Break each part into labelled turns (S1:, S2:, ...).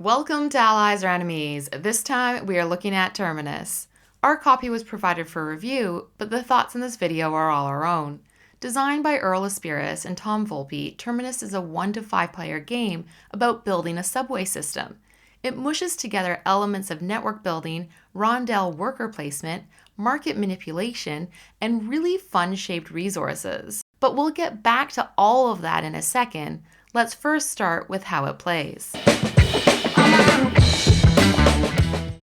S1: Welcome to Allies or Enemies. This time we are looking at Terminus. Our copy was provided for review, but the thoughts in this video are all our own. Designed by Earl Aspiras and Tom Volpe, Terminus is a 1 to 5 player game about building a subway system. It mushes together elements of network building, rondel worker placement, market manipulation, and really fun-shaped resources. But we'll get back to all of that in a second. Let's first start with how it plays.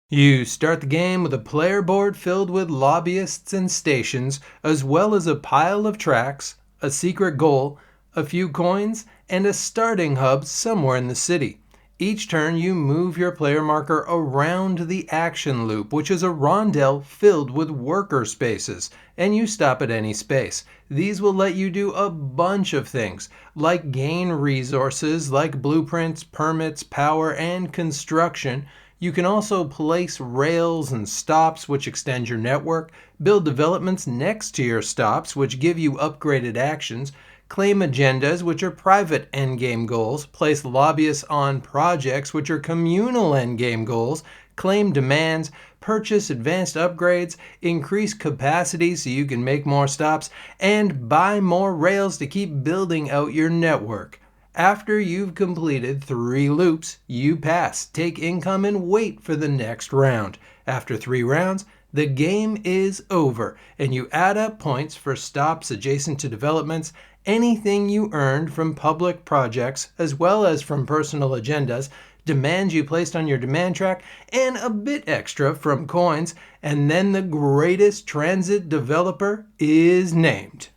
S2: You start the game with a player board filled with lobbyists and stations, as well as a pile of tracks, a secret goal, a few coins, and a starting hub somewhere in the city. Each turn you move your player marker around the action loop, which is a rondel filled with worker spaces, and you stop at any space. These will let you do a bunch of things, like gain resources like blueprints, permits, power, and construction. You can also place rails and stops, which extend your network, build developments next to your stops, which give you upgraded actions, claim agendas, which are private endgame goals, place lobbyists on projects, which are communal endgame goals, claim demands, purchase advanced upgrades, increase capacity so you can make more stops, and buy more rails to keep building out your network. After you've completed 3 loops, you pass, take income, and wait for the next round. After 3 rounds, the game is over, and you add up points for stops adjacent to developments, anything you earned from public projects, as well as from personal agendas, demands you placed on your demand track, and a bit extra from coins, and then the greatest transit developer is named.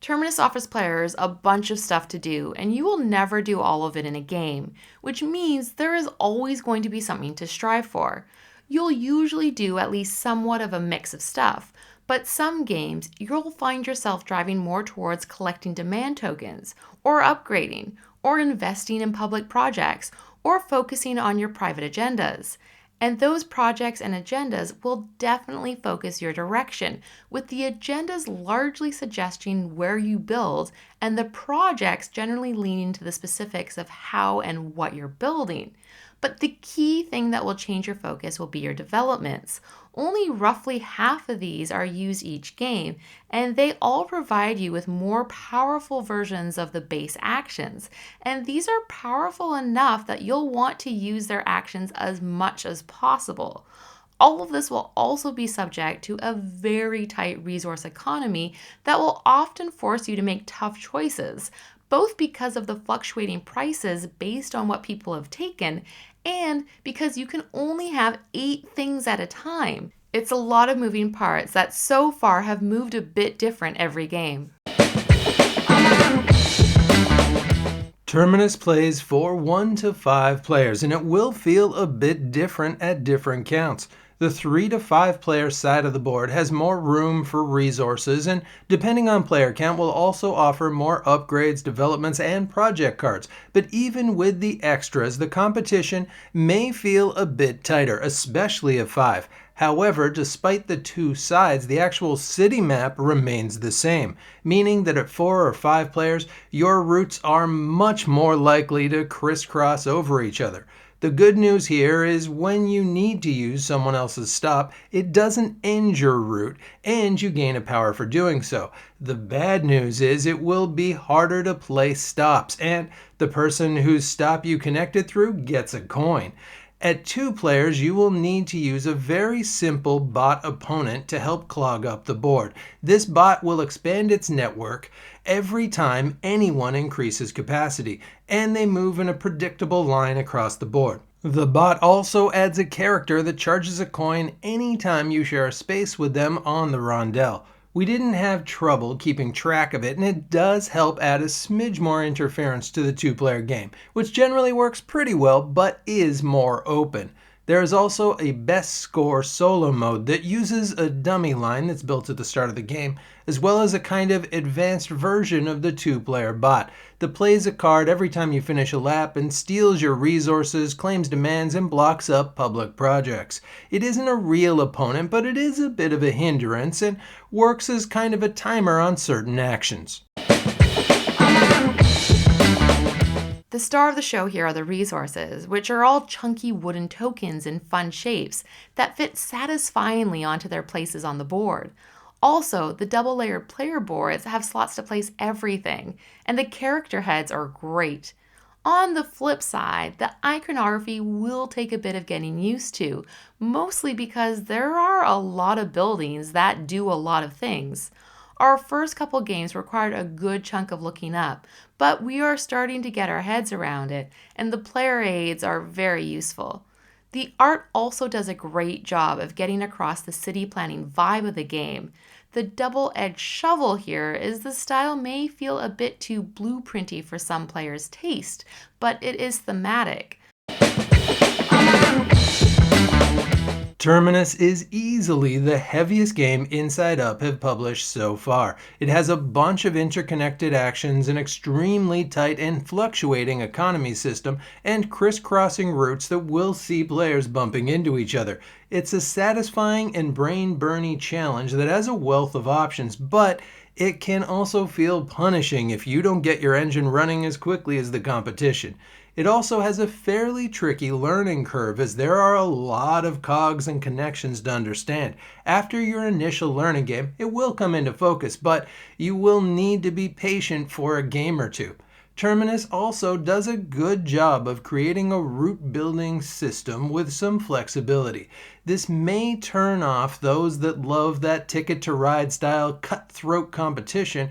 S1: Terminus offers players a bunch of stuff to do, and you will never do all of it in a game, which means there is always going to be something to strive for. You'll usually do at least somewhat of a mix of stuff, but some games you'll find yourself driving more towards collecting demand tokens, or upgrading, or investing in public projects, or focusing on your private agendas. And those projects and agendas will definitely focus your direction, with the agendas largely suggesting where you build and the projects generally leaning to the specifics of how and what you're building. But the key thing that will change your focus will be your developments. Only roughly half of these are used each game, and they all provide you with more powerful versions of the base actions. And these are powerful enough that you'll want to use their actions as much as possible. All of this will also be subject to a very tight resource economy that will often force you to make tough choices, both because of the fluctuating prices based on what people have taken, and because you can only have 8 things at a time. It's a lot of moving parts that so far have moved a bit different every game.
S2: Terminus plays for 1 to 5 players, and it will feel a bit different at different counts. The 3 to 5 player side of the board has more room for resources, and depending on player count will also offer more upgrades, developments, and project cards. But even with the extras, the competition may feel a bit tighter, especially at 5. However, despite the 2 sides, the actual city map remains the same, meaning that at 4 or 5 players, your routes are much more likely to crisscross over each other. The good news here is when you need to use someone else's stop, it doesn't end your route, and you gain a power for doing so. The bad news is it will be harder to place stops, and the person whose stop you connected through gets a coin. At 2 players, you will need to use a very simple bot opponent to help clog up the board. This bot will expand its network every time anyone increases capacity, and they move in a predictable line across the board. The bot also adds a character that charges a coin anytime you share a space with them on the rondel. We didn't have trouble keeping track of it, and it does help add a smidge more interference to the 2-player game, which generally works pretty well but is more open. There is also a best score solo mode that uses a dummy line that's built at the start of the game, as well as a kind of advanced version of the 2-player bot that plays a card every time you finish a lap and steals your resources, claims demands, and blocks up public projects. It isn't a real opponent, but it is a bit of a hindrance and works as kind of a timer on certain actions.
S1: The star of the show here are the resources, which are all chunky wooden tokens in fun shapes that fit satisfyingly onto their places on the board. Also, the double-layered player boards have slots to place everything, and the character heads are great. On the flip side, the iconography will take a bit of getting used to, mostly because there are a lot of buildings that do a lot of things. Our first couple games required a good chunk of looking up, but we are starting to get our heads around it, and the player aids are very useful. The art also does a great job of getting across the city planning vibe of the game. The double-edged shovel here is the style may feel a bit too blueprinty for some players' taste, but it is thematic.
S2: Terminus is easily the heaviest game Inside Up have published so far. It has a bunch of interconnected actions, an extremely tight and fluctuating economy system, and crisscrossing routes that will see players bumping into each other. It's a satisfying and brain-burning challenge that has a wealth of options, but it can also feel punishing if you don't get your engine running as quickly as the competition. It also has a fairly tricky learning curve as there are a lot of cogs and connections to understand. After your initial learning game, it will come into focus, but you will need to be patient for a game or two. Terminus also does a good job of creating a route building system with some flexibility. This may turn off those that love that Ticket to Ride style cutthroat competition,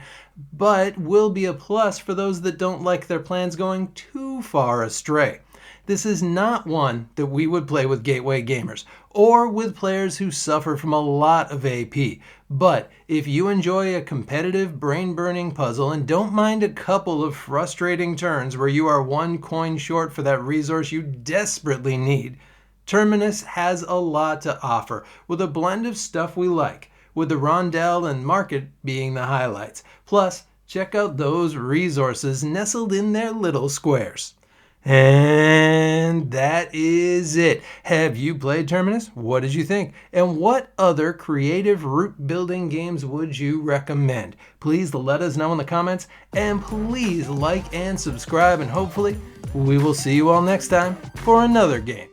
S2: but will be a plus for those that don't like their plans going too far astray. This is not one that we would play with gateway gamers or with players who suffer from a lot of AP. But if you enjoy a competitive brain-burning puzzle and don't mind a couple of frustrating turns where you are one coin short for that resource you desperately need, Terminus has a lot to offer with a blend of stuff we like, with the rondelle and market being the highlights. Plus, check out those resources nestled in their little squares. And that is it. Have you played Terminus? What did you think? And what other creative route building games would you recommend? Please let us know in the comments, and please like and subscribe, and hopefully we will see you all next time for another game.